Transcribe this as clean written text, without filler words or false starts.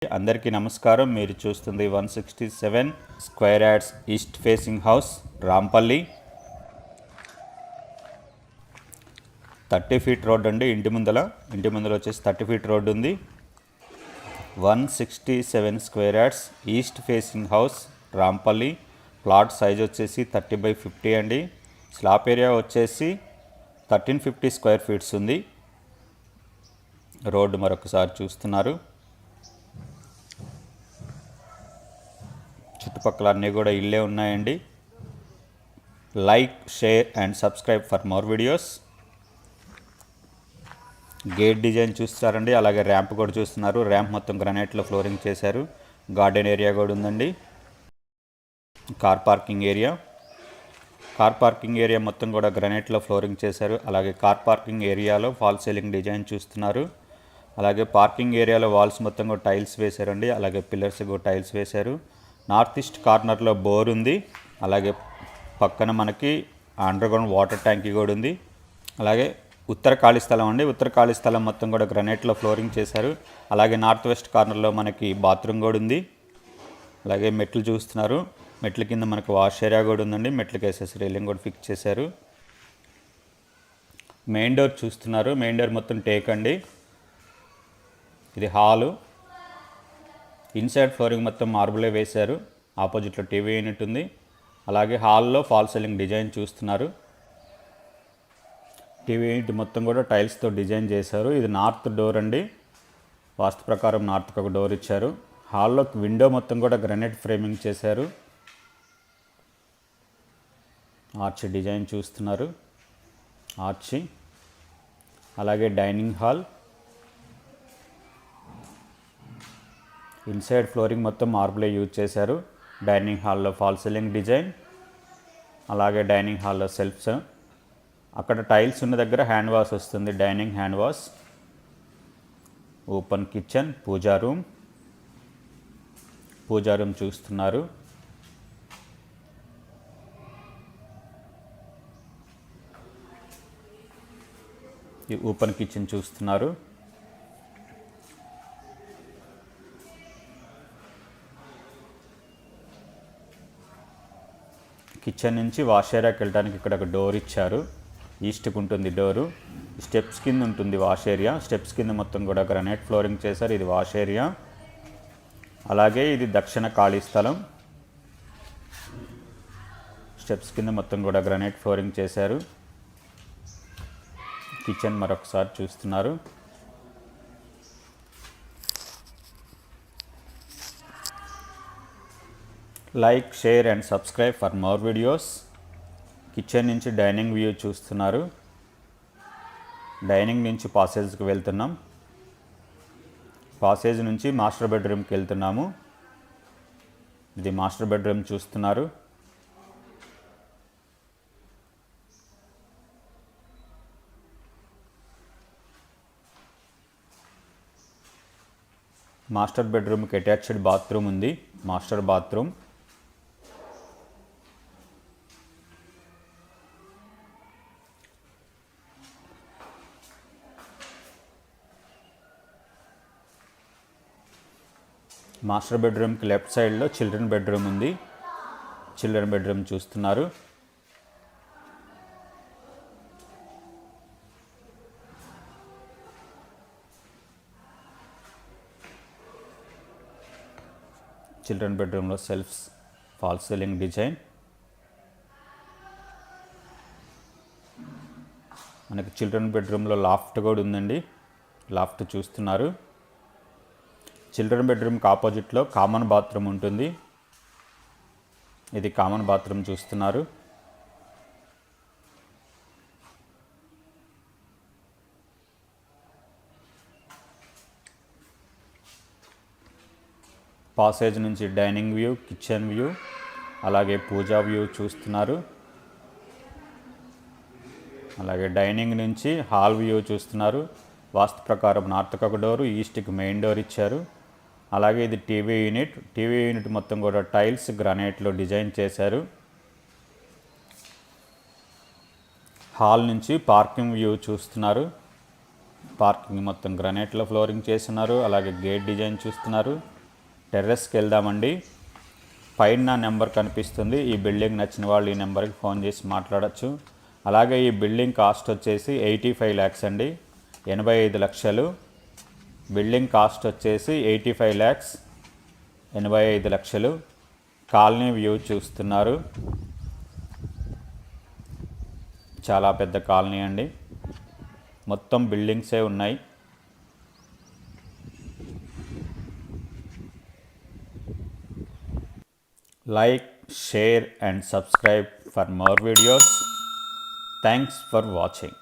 అందరికీ నమస్కారం. మీరు చూస్తుంది 167 square yards east facing house Rampalli. 30 feet road అండి. ఇంటి ముందల వచ్చేసి 30 ఫీట్ రోడ్ ఉంది. 167 square yards east facing house Rampalli. Plot size వచ్చేసి 30/50 అండి. స్లాబ్ ఏరియా వచ్చేసి 1350 స్క్వేర్ ఫీట్స్ ఉంది. రోడ్డు మరొకసారి చూస్తున్నారు. చుట్టుపక్కల అన్నీ కూడా ఇల్లే ఉన్నాయండి. Like, share and subscribe for more videos. Gate design చూస్తారండి. అలాగే ర్యాంప్ కూడా చూస్తున్నారు. ర్యాంప్ మొత్తం గ్రానైట్లో ఫ్లోరింగ్ చేశారు. గార్డెన్ ఏరియా కూడా ఉందండి. కార్ పార్కింగ్ ఏరియా మొత్తం కూడా గ్రానైట్లో ఫ్లోరింగ్ చేశారు. అలాగే కార్ పార్కింగ్ ఏరియాలో ఫాల్ సీలింగ్ డిజైన్ చూస్తున్నారు. అలాగే పార్కింగ్ ఏరియాలో వాల్స్ మొత్తం కూడా టైల్స్ వేశారండి. అలాగే పిల్లర్స్ కూడా టైల్స్ వేశారు. నార్త్ ఈస్ట్ కార్నర్లో బోర్ ఉంది. అలాగే పక్కన మనకి అండర్గ్రౌండ్ వాటర్ ట్యాంకీ కూడా ఉంది. అలాగే ఉత్తర ఖాళీ స్థలం అండి. ఉత్తర ఖాళీ స్థలం మొత్తం కూడా గ్రానైట్లో ఫ్లోరింగ్ చేశారు. అలాగే నార్త్ వెస్ట్ కార్నర్లో మనకి బాత్రూమ్ కూడా ఉంది. అలాగే మెట్లు చూస్తున్నారు. మెట్ల కింద మనకు వాష్ ఏరియా కూడా ఉందండి. మెట్లకి వేసేసి రైలింగ్ కూడా ఫిక్స్ చేశారు. మెయిన్ డోర్ చూస్తున్నారు. మెయిన్ డోర్ మొత్తం టేక్ అండి. ఇది హాలు. ఇన్సైడ్ ఫ్లోరింగ్ మొత్తం మార్బులే వేశారు. ఆపోజిట్లో టీవీ యూనిట్ ఉంది. అలాగే హాల్లో ఫాల్ సీలింగ్ డిజైన్ చూస్తున్నారు. టీవీ యూనిట్ మొత్తం కూడా టైల్స్తో డిజైన్ చేశారు. ఇది నార్త్ డోర్ అండి. వాస్తు ప్రకారం నార్త్కి ఒక డోర్ ఇచ్చారు. హాల్లో విండో మొత్తం కూడా గ్రానైట్ ఫ్రేమింగ్ చేశారు. ఆర్చ్ డిజైన్ చూస్తున్నారు. ఆర్చి. అలాగే డైనింగ్ హాల్. ఇన్సైడ్ ఫ్లోరింగ్ మొత్తం మార్బులే యూజ్ చేశారు. డైనింగ్ హాల్లో ఫాల్ సీలింగ్ డిజైన్. అలాగే డైనింగ్ హాల్లో సెల్ఫ్స్. అక్కడ టైల్స్ ఉన్న దగ్గర హ్యాండ్ వాష్ వస్తుంది. Dining hand wash. Open kitchen, puja room చూస్తున్నారు. ఈ ఓపెన్ కిచెన్ చూస్తున్నారు. కిచెన్ నుంచి వాష్ ఏరియాకి వెళ్ళడానికి ఇక్కడ ఒక డోర్ ఇచ్చారు. ఈస్ట్కి ఉంటుంది డోరు. స్టెప్స్ కింద ఉంటుంది వాష్ ఏరియా. స్టెప్స్ కింద మొత్తం కూడా గ్రానైట్ ఫ్లోరింగ్ చేశారు. ఇది వాష్ ఏరియా. అలాగే ఇది దక్షిణ ఖాళీ స్థలం. స్టెప్స్ కింద మొత్తం కూడా గ్రానైట్ ఫ్లోరింగ్ చేశారు. కిచెన్ మరొకసారి చూస్తున్నారు. Like, share and subscribe for more videos. Kitchen నుంచి డైనింగ్ వ్యూ చూస్తున్నారు. డైనింగ్ నుంచి పాసేజ్కి వెళ్తున్నాం. పాసేజ్ నుంచి మాస్టర్ బెడ్రూమ్కి వెళ్తున్నాము. ఇది మాస్టర్ బెడ్రూమ్ చూస్తున్నారు. మాస్టర్ బెడ్రూమ్కి అటాచ్డ్ బాత్రూమ్ ఉంది. Master bathroom. మాస్టర్ బెడ్రూమ్కి లెఫ్ట్ సైడ్లో చిల్డ్రన్ బెడ్రూమ్ ఉంది. చిల్డ్రన్ బెడ్రూమ్ చూస్తున్నారు. చిల్డ్రన్ బెడ్రూమ్లో సెల్ఫ్స్, ఫాల్ సీలింగ్ డిజైన్. మనకి చిల్డ్రన్ బెడ్రూమ్లో లాఫ్ట్ కూడా ఉందండి. లాఫ్ట్ చూస్తున్నారు. చిల్డ్రన్ బెడ్రూమ్కి ఆపోజిట్లో కామన్ బాత్రూమ్ ఉంటుంది. ఇది కామన్ బాత్రూమ్ చూస్తున్నారు. పాసేజ్ నుంచి డైనింగ్ వ్యూ, కిచెన్ వ్యూ, అలాగే పూజా వ్యూ చూస్తున్నారు. అలాగే డైనింగ్ నుంచి హాల్ వ్యూ చూస్తున్నారు. వాస్తు ప్రకారం నార్త్కి ఒక డోరు, ఈస్ట్కి మెయిన్ డోర్ ఇచ్చారు. అలాగే ఇది టీవీ యూనిట్ మొత్తం కూడా టైల్స్ గ్రానైట్లో డిజైన్ చేశారు. హాల్ నుంచి పార్కింగ్ వ్యూ చూస్తున్నారు. పార్కింగ్ మొత్తం గ్రానైట్లో ఫ్లోరింగ్ చేస్తున్నారు. అలాగే గేట్ డిజైన్ చూస్తున్నారు. టెర్రస్కి వెళ్దామండి. పైన నా నెంబర్ కనిపిస్తుంది. ఈ బిల్డింగ్ నచ్చిన వాళ్ళు ఈ నెంబర్కి ఫోన్ చేసి మాట్లాడచ్చు. అలాగే ఈ బిల్డింగ్ కాస్ట్ వచ్చేసి 85 lakhs అండి, 85 లక్షలు. బిల్డింగ్ కాస్ట్ వచ్చేసి 85 lakhs, 85 లక్షలు. కాలనీ వ్యూ చూస్తున్నారు. చాలా పెద్ద కాలనీ అండి, మొత్తం బిల్డింగ్సే ఉన్నాయి. Like, share and subscribe for more videos. Thanks for watching.